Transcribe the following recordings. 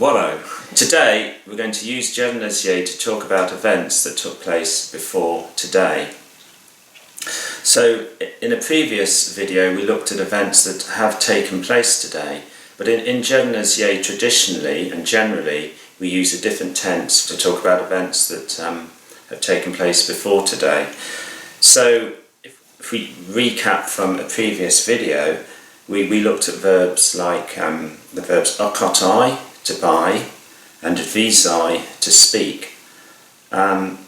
Wallow. Today we're going to use dvisit to talk about events that took place before today. So in a previous video we looked at events that have taken place today, but in dvisit traditionally and generally we use a different tense to talk about events that have taken place before today. So if we recap from a previous video, we looked at verbs like the verbs aen-n-botti, to buy, and dvisit, to speak. And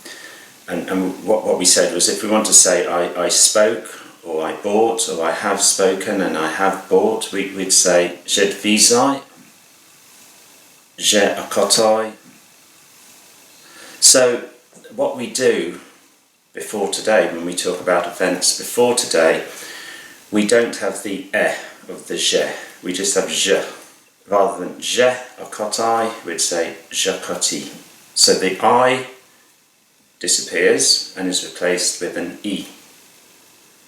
what we said was, if we want to say I spoke, or I bought, or I have spoken and I have bought, we'd say j'ai dvisit, j'ai aen-n-botti. So what we do before today, when we talk about events before today, we don't have the e of the je, we just have je. Rather than j'ai aen-n-botti, we'd say j'aen-n-botti. So the I disappears and is replaced with an E.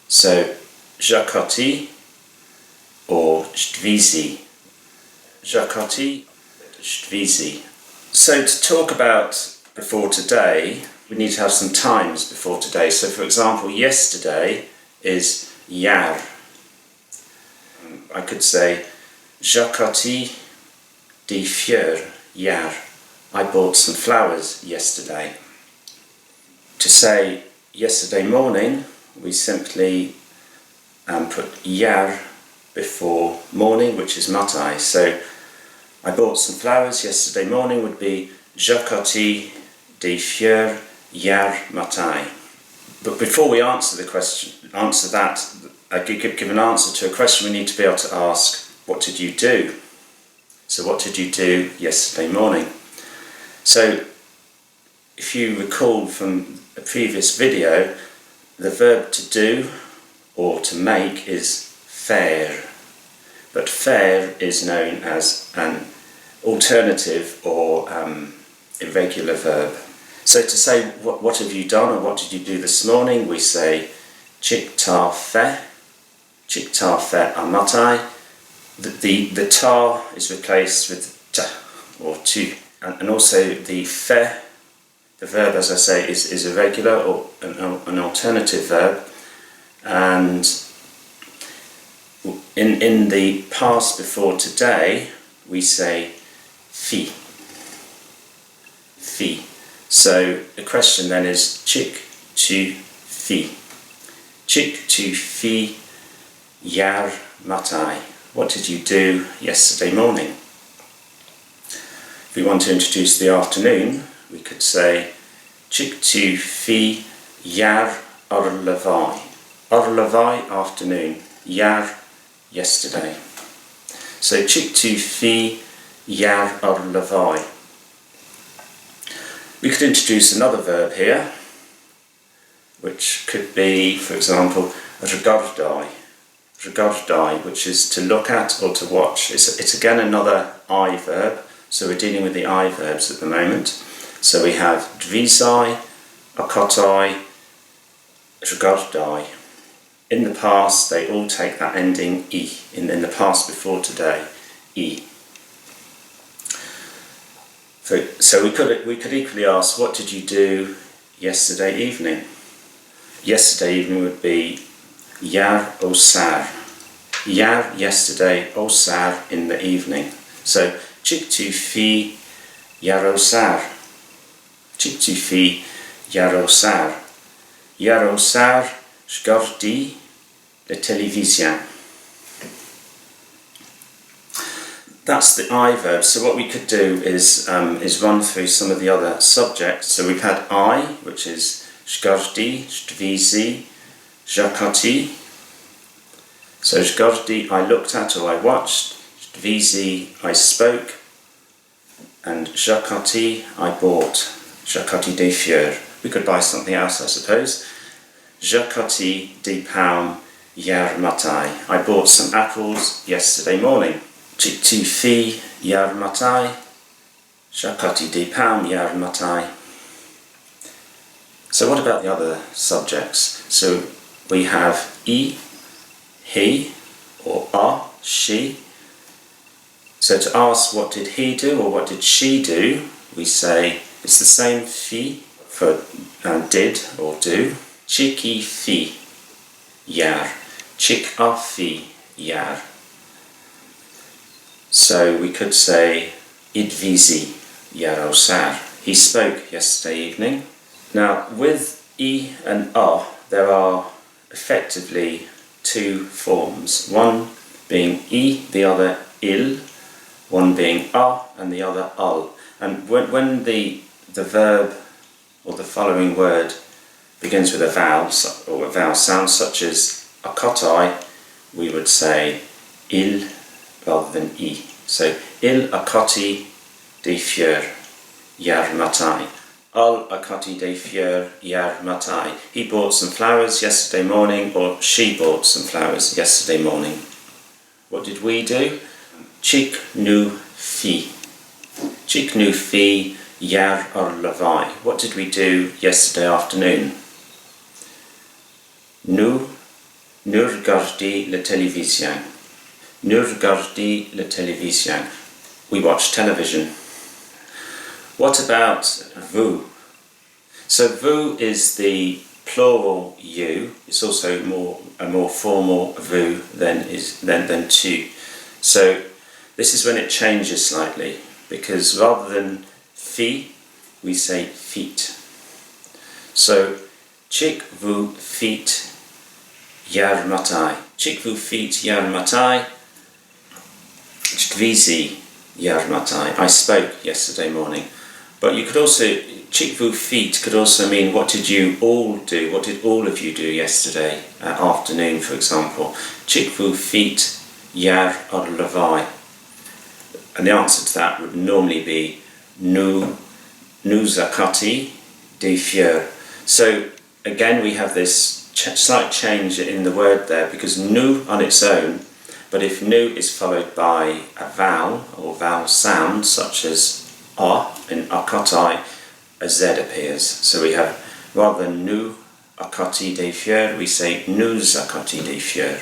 So j'aen-n-botti or dvisit. J'aen-n-botti, dvisit. So to talk about before today, we need to have some times before today. So for example, yesterday is hier. I could say j'aen-n-botti des fleurs hier. I bought some flowers yesterday. To say yesterday morning, we simply put hier before morning, which is matin. So I bought some flowers yesterday morning would be j'aen-n-botti des fleurs hier matin. But before we answer the question, give an answer to a question, we need to be able to ask, what did you do? So what did you do yesterday morning? So if you recall from a previous video, the verb to do or to make is faire. But faire is known as an alternative or irregular verb. So to say what have you done or what did you do this morning, we say chic t'as fait un matin. The ta is replaced with ta or tu, and also the fait, the verb, as I say, is irregular or an alternative verb, and in the past before today we say fi. So the question then is chic tu fi. Chic tu fi hier matin. What did you do yesterday morning? If we want to introduce the afternoon, we could say chic tu fi hier ar-levaï. Ar-levaï, afternoon. Hier, yesterday. So chic tu fi hier ar-levaï. We could introduce another verb here, which could be, for example, regarder, which is to look at or to watch. It's again another I verb, so we're dealing with the I verbs at the moment. So we have dvisit, aen-n-botti, regarder. In the past, they all take that ending E. In the past before today, E. So we could equally ask, what did you do yesterday evening? Yesterday evening would be hier au soeur. Hier, yesterday, au soeur, in the evening. So chic tu fi hier au soeur. Chic tu fi hier au soeur. Hier au soeur, je regardais la télévision. That's the I verb. So what we could do is run through some of the other subjects. So we've had I, which is je regardais, je dvisit, j'aen-n-botti. So je regardais, I looked at or I watched. Je dvisit, I spoke. And j'aen-n-botti, I bought. J'aen-n-botti des fleurs. We could buy something else, I suppose. J'aen-n-botti des pommes hier matin. I bought some apples yesterday morning. Chic tu fi hier matin. J'aen-n-botti des pommes hier matin. So what about the other subjects? So we have he, or a, she. So to ask what did he do or what did she do, we say it's the same fi for did or do. Chiki fi yar. Chik a fi yar. So we could say idvisi yar o sar. He spoke yesterday evening. Now with I and a, there are effectively two forms. One being I, the other il. One being a and the other al. And when the verb or the following word begins with a vowel or a vowel sound such as akotai, we would say il rather than I. So il akoti de fieur yar matai. Al akoti de fieur yar matai. He bought some flowers yesterday morning, or she bought some flowers yesterday morning. What did we do? Chik nu fi. Chik nu fi yar ar lavai. What did we do yesterday afternoon? Nu regardi la télévision. Nu regardi la télévision. We watched television. What about vous? So vous is the plural you. It's also a more formal vous than tu. So this is when it changes slightly, because rather than fi, we say feet. So chik vous feet yar matai. Chik vous feet yar matai. Dvisit yar matai. I spoke yesterday morning. But you could also, chik vous feet could also mean what did you all do? What did all of you do yesterday afternoon, for example? Chik vous feet yar ar lavai. And the answer to that would normally be nous akoti de fieur. So again we have this slight change in the word there, because nous on its own, but if nous is followed by a vowel or vowel sound such as a in akotai, a z appears. So we have, rather than nous akoti de fieur, we say nous akoti de fieur.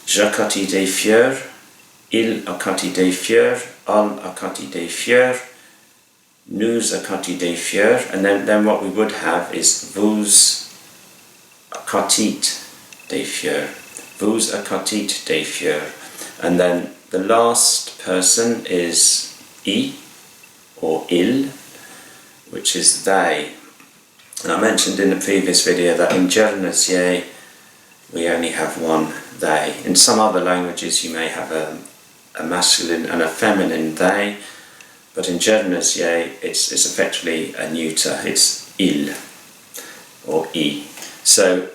J'akoti de fieur, il akoti de fieur, al akoti de fieur, nous akoti de fieur, and then what we would have is vous akotit de fieur, vous akotit de fieur, and then the last person is I or il, which is they. And I mentioned in the previous video that in Guernsey we only have one they. In some other languages you may have a masculine and a feminine they, but in Guernsey it's effectively a neuter, it's il or I. So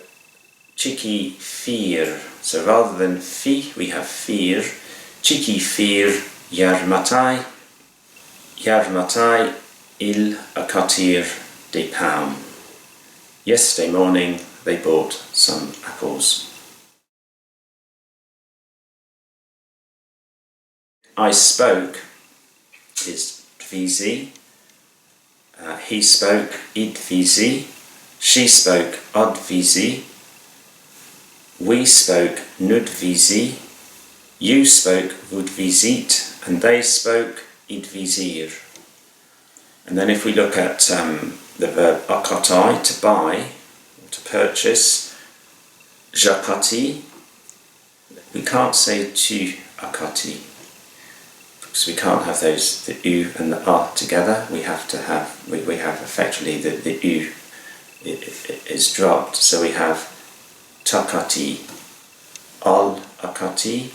chiki fir, so rather than fi we have fir. Chiki fir yar matai il akatir de pound. Yesterday morning they bought some apples. I spoke is dvisit. He spoke idvisit. She spoke advisit. We spoke nudvisit. You spoke vous dvisite, and they spoke idvisir. And then if we look at the verb akotai, to buy, or to purchase, j'akoti, we can't say tu akoti, because we can't have those, the u and the a together. We have to have, we have effectively the u is dropped. So we have takati, al akati,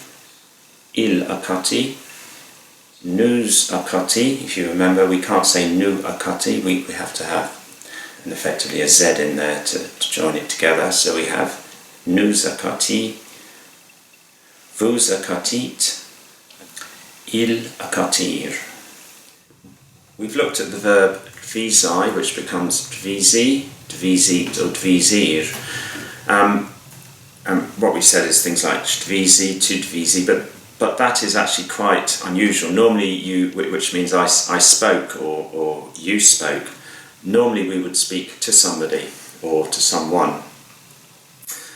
il akati, nous akati. If you remember, we can't say nu akati, we have to have and effectively a z in there to join it together. So we have nous akati, vous akatit, il akatir. We've looked at the verb dvisi, which becomes dvisi, dvisit or dvisir. What we said is things like dvisi, to dvisi, but that is actually quite unusual. Normally you, which means I spoke or you spoke, normally we would speak to somebody or to someone.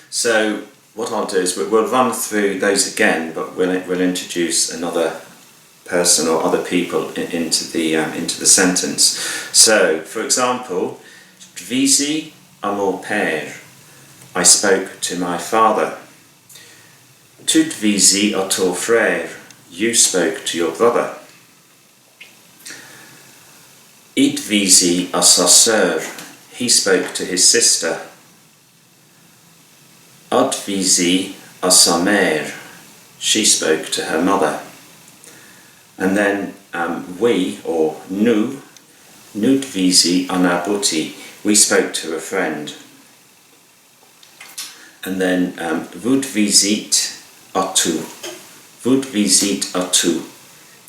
So what I'll do is we'll run through those again, but we'll introduce another person or other people into the sentence. So, for example, dvisit à mon père. I spoke to my father. Tu dvisit à ton frère. You spoke to your brother. Il dvisit à sa soeur. He spoke to his sister. Elle dvisit à sa mère. She spoke to her mother. And then we, or nous dvisit aen-n-botti. We spoke to a friend. And then vous dvisite à tous. Vous dvisite à tous.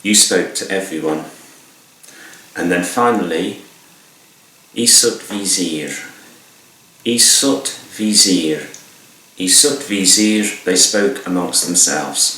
You spoke to everyone. And then finally, isut visir. Isut visir. Isut visir, they spoke amongst themselves.